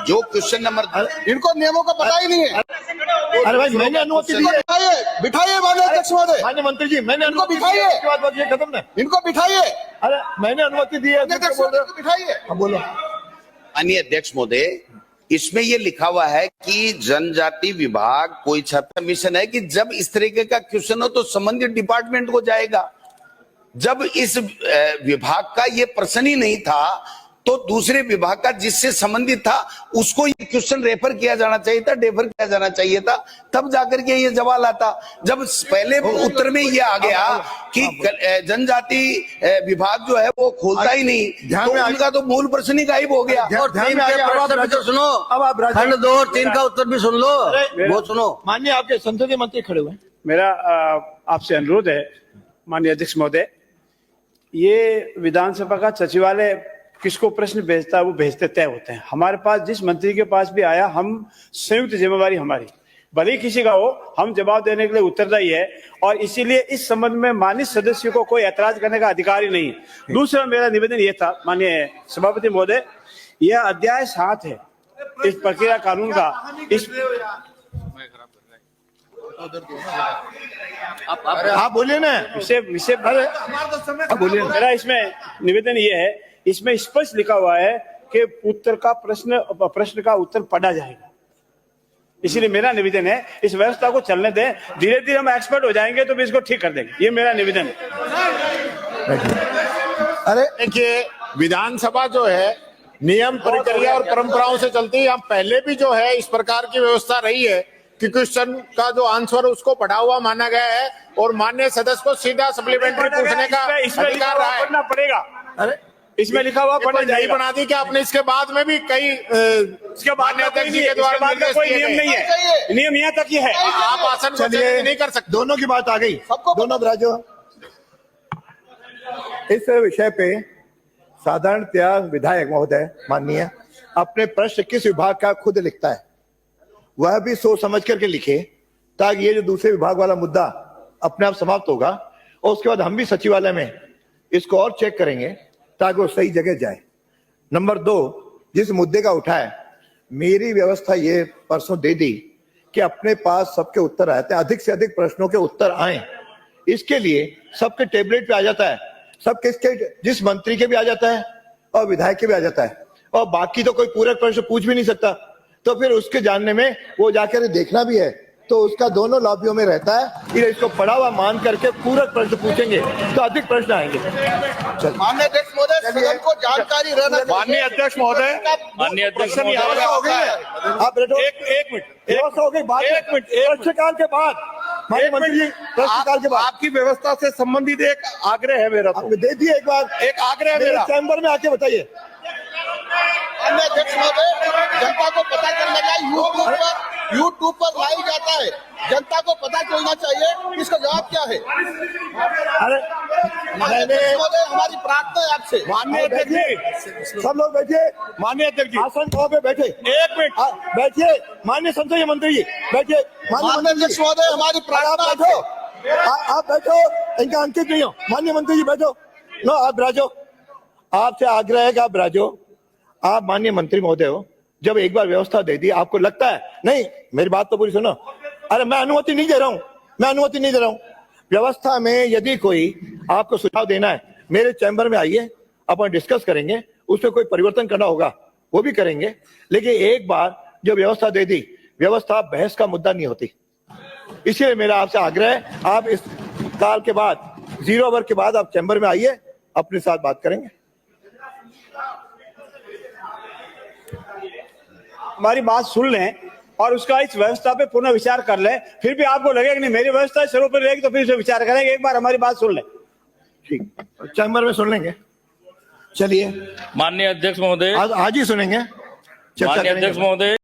जो question number, इनको नियमों का पता ही नहीं है। अरे भाई मैंने अनुमति दी है। बिठाइए माननीय अध्यक्ष महोदय, माननीय मंत्री जी मैंने इनको अनुमति दी बिठाइए। है, उसके बाद बात ये खत्म ना। इनको बिठाइए। अरे मैंने अनुमति दी है, अध्यक्ष महोदय को बिठाइए। हाँ बोलो। माननीय अध्यक्ष महोदय, इसमें ये लिखा हुआ है कि जनजाति विभाग कोई छात्र मिशन है कि जब इस तरीके का क्वेश्चन हो तो संबंधित डिपार्टमेंट को जाएगा। जब इस विभाग का ये प्रश्न ही नहीं था तो दूसरे विभाग का जिससे संबंधित था उसको ये क्वेश्चन रेफर किया जाना चाहिए था, डेफर किया जाना चाहिए था, तब जाकर के ये जवाब आता। जब पहले उत्तर में ये आ गया कि जनजाति विभाग जो है वो खोलता ही नहीं, तो उनका तो मूल प्रश्न ही गायब हो गया। और 3 के प्रश्न भी तो सुनो, अब आप खंड 2 और 3 का उत्तर भी सुन लो, वो सुनो। माननीय आपके संसदीय मंत्री खड़े हुए हैं। मेरा आपसे अनुरोध है माननीय अध्यक्ष महोदय, ये विधानसभा का सचिवालय किसको प्रश्न भेजता है वो भेजते तय होते हैं। हमारे पास जिस मंत्री के पास भी आया, हम संयुक्त जिम्मेवारी हमारी, भले ही किसी का हो, हम जवाब देने के लिए उत्तरदायी है और इसीलिए इस संबंध में माननीय सदस्यों को कोई ऐतराज करने का अधिकार ही नहीं। दूसरा मेरा निवेदन ये था माननीय सभापति महोदय, यह अध्याय 7 है इस प्रक्रिया कानून का। इस आप बोलिए ना, विषय बोलिए। मेरा इसमें निवेदन ये है, इसमें स्पष्ट लिखा हुआ है कि उत्तर का प्रश्न का उत्तर पढ़ा जाएगा। इसीलिए मेरा निवेदन है इस व्यवस्था को चलने दें, धीरे धीरे हम एक्सपर्ट हो जाएंगे तो भी इसको ठीक कर देंगे। ये मेरा निवेदन है। अरे देखिए, विधानसभा जो है नियम प्रक्रिया और परंपराओं से चलती है। हम पहले भी जो है इस प्रकार की व्यवस्था रही है कि क्वेश्चन का जो आंसर उसको पढ़ा हुआ माना गया है और माननीय सदस्य को सीधा सप्लीमेंट्री पूछने का अधिकार रहा है। पढ़ना पड़ेगा। अरे इसमें लिखा हुआ पढ़ना नहीं बना दी कि आपने इसके बाद में भी कई इसके बाद अध्यक्ष जी के द्वारा निर्देश कोई दिए नियम गए। नहीं है, नियम यहाँ तक ही है। आप आसन को चेंज नहीं कर सकते। दोनों की बात आ गई, दोनों राज्यों। इस विषय पे साधारणतया विधायक महोदय माननीय अपने प्रश्न किस विभाग का खुद लिखता है, वह भी सोच समझ करके लिखे, ताकि ये जो दूसरे विभाग वाला मुद्दा अपने आप समाप्त होगा और उसके बाद हम भी सचिवालय में इसको और चेक करेंगे ताकि वो सही जगह जाए। नंबर 2, जिस मुद्दे का उठाए, मेरी व्यवस्था ये परसों दे दी कि अपने पास सबके उत्तर आते हैं, अधिक से अधिक प्रश्नों के उत्तर आए। इसके लिए सबके टेबलेट पे आ जाता है, सबके जिस मंत्री के भी आ जाता है और विधायक के भी आ जाता है, और बाकी तो कोई पूरक प्रश्न पूछ भी नहीं सकता। तो फिर उसके जानने में वो जाकर देखना भी है, तो उसका दोनों लॉबियों में रहता है कि इसको पढ़ा हुआ मान करके पूरक प्रश्न पूछेंगे तो अधिक प्रश्न आएंगे। माननीय अध्यक्ष महोदय, सदन को जानकारी रहना। माननीय अध्यक्ष महोदय, माननीय अध्यक्ष महोदय, आप बैठो। एक मिनट व्यवस्था हो गई, प्रश्नकाल के बाद माननीय मंत्री जी, प्रश्नकाल के बाद आपकी व्यवस्था से संबंधित एक आग्रह है मेरा। आपने दे दिए, एक बार एक आग्रह है मेरे मेरा। चैम्बर में आके बताइए। माननीय अध्यक्ष महोदय, जनता को पता चलने का यूट्यूब पर लाइव जाता है, जनता को पता चलना चाहिए इसका जवाब क्या है। अरे माननीय अध्यक्ष महोदय, हमारी प्रार्थना है आपसे। माननीय अध्यक्ष जी, सब लोग बैठिए, माननीय अध्यक्ष जी, आसन पे बैठे। एक मिनट बैठिए, माननीय संसदीय मंत्री जी बैठिए। माननीय अध्यक्ष महोदय, हमारी प्रार्थना आप बैठो, आप बैठो, इनका अंकित नहीं हो। माननीय मंत्री जी बैठो, नो आप राजो, आपसे आग्रह है कि आप राजो, आप माननीय मंत्री महोदय हो, जब एक बार व्यवस्था दे दी, आपको लगता है नहीं, मेरी बात तो पूरी सुनो। अरे मैं अनुमति नहीं दे रहा हूं, मैं अनुमति नहीं दे रहा हूं। व्यवस्था में यदि कोई आपको सुझाव देना है, मेरे चैम्बर में आइए, अपन डिस्कस करेंगे, उसमें कोई परिवर्तन करना होगा वो भी करेंगे। लेकिन एक बार जो व्यवस्था दे दी, व्यवस्था बहस का मुद्दा नहीं होती। इसलिए मेरा आपसे आग्रह है, आप इस काल के बाद 0 ओवर के बाद आप चैम्बर में आइए, अपने साथ बात करेंगे। हमारी बात सुन लें और उसका इस व्यवस्था पे पुनः विचार कर लें। फिर भी आपको लगेगा कि नहीं मेरी व्यवस्था सर्वोपरि रहेगी तो फिर इसे विचार करेंगे। एक बार हमारी बात सुन लें। ठीक, चैम्बर में सुन लेंगे। चलिए, माननीय अध्यक्ष महोदय, आज ही सुनेंगे, चर्चा माननीय करेंगे। अध्यक्ष महोदय।